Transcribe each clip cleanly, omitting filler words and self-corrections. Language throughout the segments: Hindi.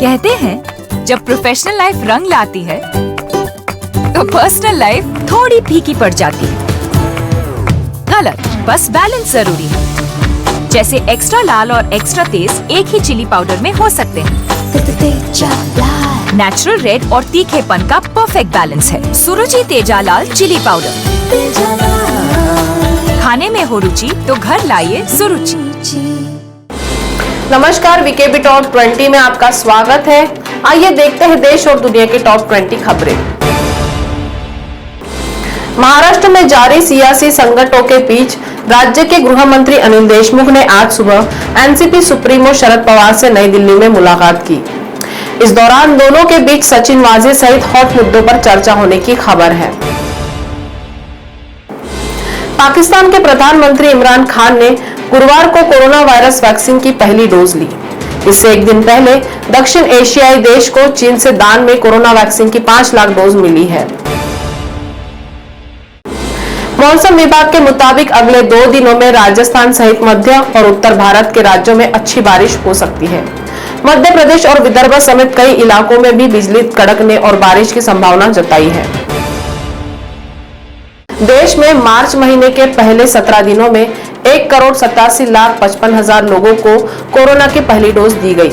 कहते हैं जब प्रोफेशनल लाइफ रंग लाती है तो पर्सनल लाइफ थोड़ी फीकी पड़ जाती है। गलत, बस बैलेंस जरूरी है। जैसे एक्स्ट्रा लाल और एक्स्ट्रा तेज एक ही चिली पाउडर में हो सकते हैं। नेचुरल रेड और तीखेपन का परफेक्ट बैलेंस है सुरुचि तेजा लाल चिली पाउडर। खाने में हो रुचि तो घर लाइए सुरुचि। नमस्कार, वीकेबी टॉप 20 में आपका स्वागत है। आइए देखते हैं देश और दुनिया के टॉप 20 खबरें। महाराष्ट्र में जारी सियासी संकटों के बीच राज्य के गृह मंत्री अनिल देशमुख ने आज सुबह एनसीपी सुप्रीमो शरद पवार से नई दिल्ली में मुलाकात की। इस दौरान दोनों के बीच सचिन वाजे सहित हॉट मुद्दों पर चर्चा होने की खबर है। पाकिस्तान के प्रधानमंत्री इमरान खान ने गुरुवार को कोरोना वायरस वैक्सीन की पहली डोज ली। इससे एक दिन पहले दक्षिण एशियाई देश को चीन से दान में कोरोना वैक्सीन की 5 लाख डोज मिली है। मौसम विभाग के मुताबिक अगले 2 दिनों में राजस्थान सहित मध्य और उत्तर भारत के राज्यों में अच्छी बारिश हो सकती है। मध्य प्रदेश और विदर्भ समेत कई इलाकों में भी बिजली कड़कने और बारिश की संभावना जताई है। देश में मार्च महीने के पहले 17 दिनों में 1,87,55,000 लोगों को कोरोना की पहली डोज दी गई।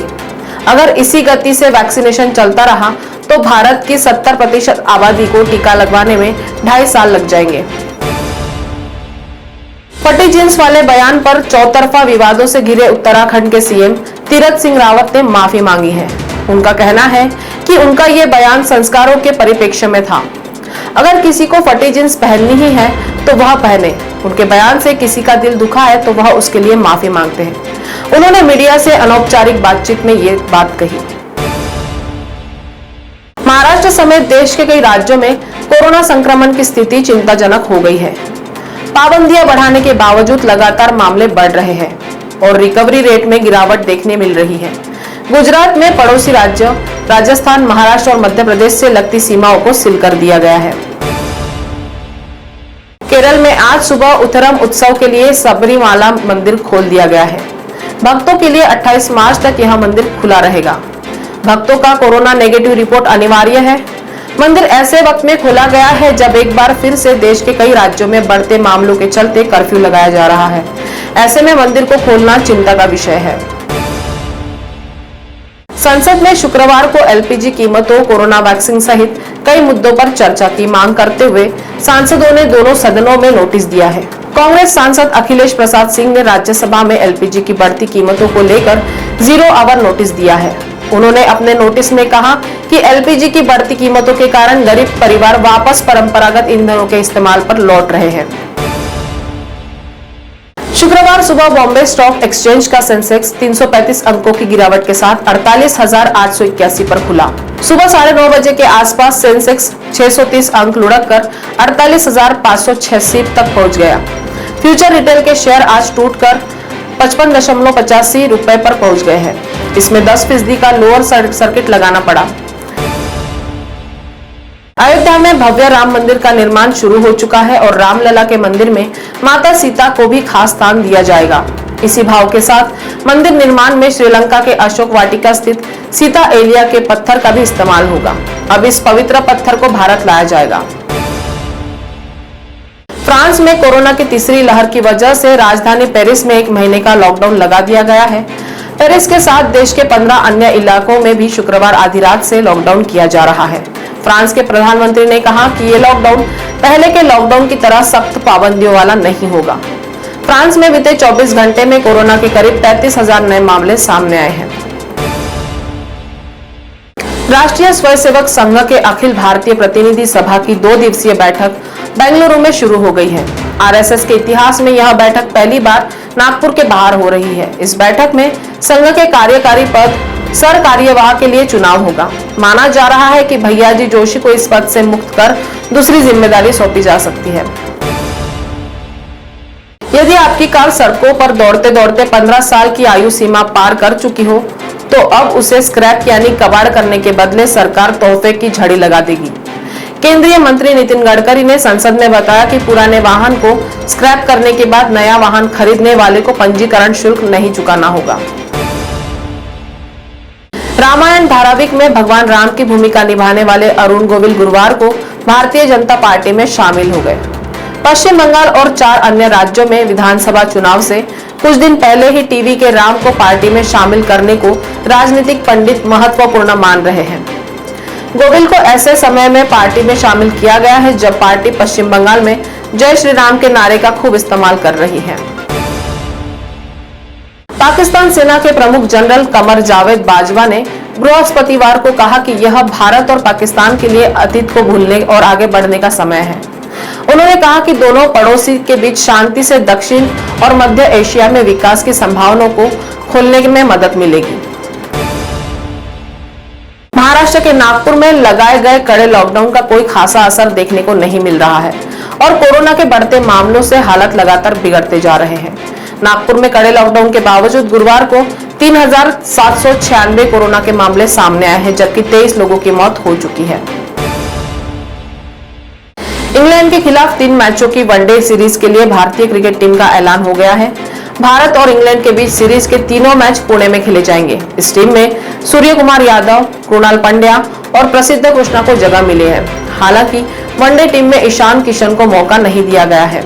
अगर इसी गति से वैक्सीनेशन चलता रहा तो भारत की 70% आबादी को टीका लगवाने में 2.5 साल लग जाएंगे। फटी जींस वाले बयान पर चौतरफा विवादों से घिरे उत्तराखंड के सीएम तीरथ सिंह रावत ने माफी मांगी है। उनका कहना है कि उनका ये बयान संस्कारों के परिप्रेक्ष्य में था। अगर किसी को फटी जींस पहननी ही है तो वह पहने। उनके बयान से किसी का दिल दुखा है तो वह उसके लिए माफी मांगते हैं। उन्होंने मीडिया से अनौपचारिक बातचीत में ये बात कही। महाराष्ट्र समेत देश के कई राज्यों में कोरोना संक्रमण की स्थिति चिंताजनक हो गई है। पाबंदियां बढ़ाने के बावजूद लगातार मामले बढ़ रहे हैं और रिकवरी रेट में गिरावट देखने मिल रही है। गुजरात में पड़ोसी राज्य राजस्थान, महाराष्ट्र और मध्य प्रदेश से लगती सीमाओं को सील कर दिया गया है। केरल में आज सुबह उथरम उत्सव के लिए सबरीमाला मंदिर खोल दिया गया है। भक्तों के लिए 28 मार्च तक यह मंदिर खुला रहेगा। भक्तों का कोरोना नेगेटिव रिपोर्ट अनिवार्य है। मंदिर ऐसे वक्त में खोला गया है जब एक बार फिर से देश के कई राज्यों में बढ़ते मामलों के चलते कर्फ्यू लगाया जा रहा है। ऐसे में मंदिर को खोलना चिंता का विषय है। संसद में शुक्रवार को एलपीजी कीमतों, कोरोना वैक्सीन सहित कई मुद्दों पर चर्चा की मांग करते हुए सांसदों ने दोनों सदनों में नोटिस दिया है। कांग्रेस सांसद अखिलेश प्रसाद सिंह ने राज्यसभा में एलपीजी की बढ़ती कीमतों को लेकर 0 आवर नोटिस दिया है। उन्होंने अपने नोटिस में कहा कि एलपीजी की बढ़ती कीमतों के कारण गरीब परिवार वापस परंपरागत ईंधनों के इस्तेमाल पर लौट रहे हैं। शुक्रवार सुबह बॉम्बे स्टॉक एक्सचेंज का सेंसेक्स 335 अंकों की गिरावट के साथ 48,881 पर खुला। सुबह 9:30 बजे के आसपास सेंसेक्स 630 अंक लुढ़ककर 48,586 तक पहुंच गया। फ्यूचर रिटेल के शेयर आज टूटकर 55.85 रुपए पर पहुंच गए हैं। इसमें 10% का लोअर सर्किट लगाना पड़ा। अयोध्या में भव्य राम मंदिर का निर्माण शुरू हो चुका है और रामलला के मंदिर में माता सीता को भी खास स्थान दिया जाएगा। इसी भाव के साथ मंदिर निर्माण में श्रीलंका के अशोक वाटिका स्थित सीता एलिया के पत्थर का भी इस्तेमाल होगा। अब इस पवित्र पत्थर को भारत लाया जाएगा। फ्रांस में कोरोना की तीसरी लहर की वजह से राजधानी पेरिस में 1 महीने का लॉकडाउन लगा दिया गया है। पेरिस के साथ देश के 15 अन्य इलाकों में भी शुक्रवार आधी रात से लॉकडाउन किया जा रहा है। फ्रांस के प्रधानमंत्री ने कहा कि ये लॉकडाउन पहले के लॉकडाउन की तरह सख्त पाबंदियों वाला नहीं होगा। फ्रांस में बीते 24 घंटे में कोरोना के करीब 33,000 नए मामले सामने आए हैं। राष्ट्रीय स्वयंसेवक संघ के अखिल भारतीय प्रतिनिधि सभा की 2 दिवसीय बैठक बेंगलुरु में शुरू हो गई है। आरएसएस के इतिहास में यह बैठक पहली बार नागपुर के बाहर हो रही है। इस बैठक में संघ के कार्यकारी पद सर कार्यवाह के लिए चुनाव होगा। माना जा रहा है कि भैयाजी जोशी को इस पद से मुक्त कर दूसरी जिम्मेदारी सौंपी जा सकती है। यदि आपकी कार सड़कों पर दौड़ते दौड़ते 15 साल की आयु सीमा पार कर चुकी हो तो अब उसे स्क्रैप यानी कबाड़ करने के बदले सरकार तोहफे की झड़ी लगा देगी। केंद्रीय मंत्री नितिन गडकरी ने संसद में बताया कि पुराने वाहन को स्क्रैप करने के बाद नया वाहन खरीदने वाले को पंजीकरण शुल्क नहीं चुकाना होगा। रामायण धारावाहिक में भगवान राम की भूमिका निभाने वाले अरुण गोविल गुरुवार को भारतीय जनता पार्टी में शामिल हो गए। पश्चिम बंगाल और 4 अन्य राज्यों में विधानसभा चुनाव से कुछ दिन पहले ही टीवी के राम को पार्टी में शामिल करने को राजनीतिक पंडित महत्वपूर्ण मान रहे हैं। गोविल को ऐसे समय में पार्टी में शामिल किया गया है जब पार्टी पश्चिम बंगाल में जय श्री राम के नारे का खूब इस्तेमाल कर रही है। पाकिस्तान सेना के प्रमुख जनरल कमर जावेद बाजवा ने बृहस्पतिवार को कहा कि यह भारत और पाकिस्तान के लिए अतीत को भूलने और आगे बढ़ने का समय है। उन्होंने कहा कि दोनों पड़ोसी के बीच शांति से दक्षिण और मध्य एशिया में विकास की संभावनाओं को खोलने में मदद मिलेगी। महाराष्ट्र के नागपुर में लगाए गए कड़े लॉकडाउन का कोई खासा असर देखने को नहीं मिल रहा है और कोरोना के बढ़ते मामलों से हालात लगातार बिगड़ते जा रहे हैं। नागपुर में कड़े लॉकडाउन के बावजूद गुरुवार को 3,796 कोरोना के मामले सामने आए हैं, जबकि 23 लोगों की मौत हो चुकी है। इंग्लैंड के खिलाफ 3 मैचों की वनडे सीरीज के लिए भारतीय क्रिकेट टीम का ऐलान हो गया है। भारत और इंग्लैंड के बीच सीरीज के तीनों मैच पुणे में खेले जाएंगे। इस टीम में सूर्य कुमार यादव, कृणाल पंड्या और प्रसिद्ध कृष्णा को जगह मिली है। हालांकि वनडे टीम में ईशान किशन को मौका नहीं दिया गया है।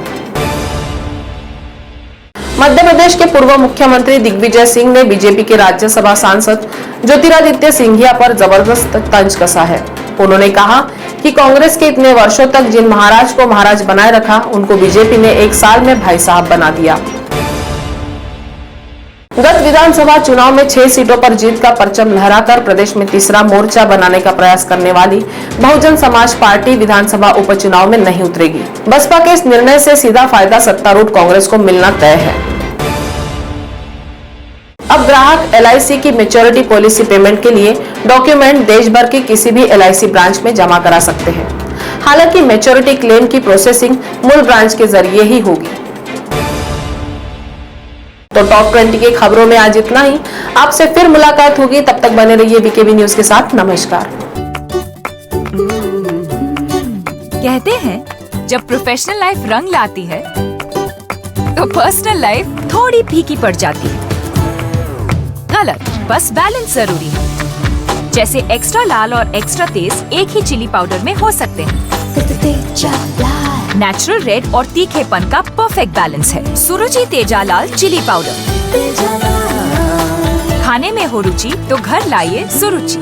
मध्य प्रदेश के पूर्व मुख्यमंत्री दिग्विजय सिंह ने बीजेपी के राज्यसभा सांसद ज्योतिरादित्य सिंधिया पर जबरदस्त तंज कसा है। उन्होंने कहा कि कांग्रेस के इतने वर्षों तक जिन महाराज को महाराज बनाए रखा, उनको बीजेपी ने 1 साल में भाई साहब बना दिया। गत विधानसभा चुनाव में 6 सीटों पर जीत का परचम लहराकर प्रदेश में तीसरा मोर्चा बनाने का प्रयास करने वाली बहुजन समाज पार्टी विधानसभा उपचुनाव में नहीं उतरेगी। बसपा के इस निर्णय से सीधा फायदा सत्तारूढ़ कांग्रेस को मिलना तय है। अब ग्राहक LIC की मैच्योरिटी पॉलिसी पेमेंट के लिए डॉक्यूमेंट देश भर की किसी भी LIC ब्रांच में जमा करा सकते हैं। हालांकि मैच्योरिटी क्लेम की प्रोसेसिंग मूल ब्रांच के जरिए ही होगी। तो टॉप 20 की खबरों में आज इतना ही। आपसे फिर मुलाकात होगी, तब तक बने रहिए BKB न्यूज के साथ। नमस्कार। कहते हैं जब प्रोफेशनल लाइफ रंग लाती है तो पर्सनल लाइफ थोड़ी फीकी पड़ जाती है। गलत, बस बैलेंस जरूरी है। जैसे एक्स्ट्रा लाल और एक्स्ट्रा तेज एक ही चिली पाउडर में हो सकते हैं। नेचुरल रेड और तीखेपन का परफेक्ट बैलेंस है सुरुचि तेजा लाल चिली पाउडर। खाने में हो रुचि तो घर लाइए सुरुचि।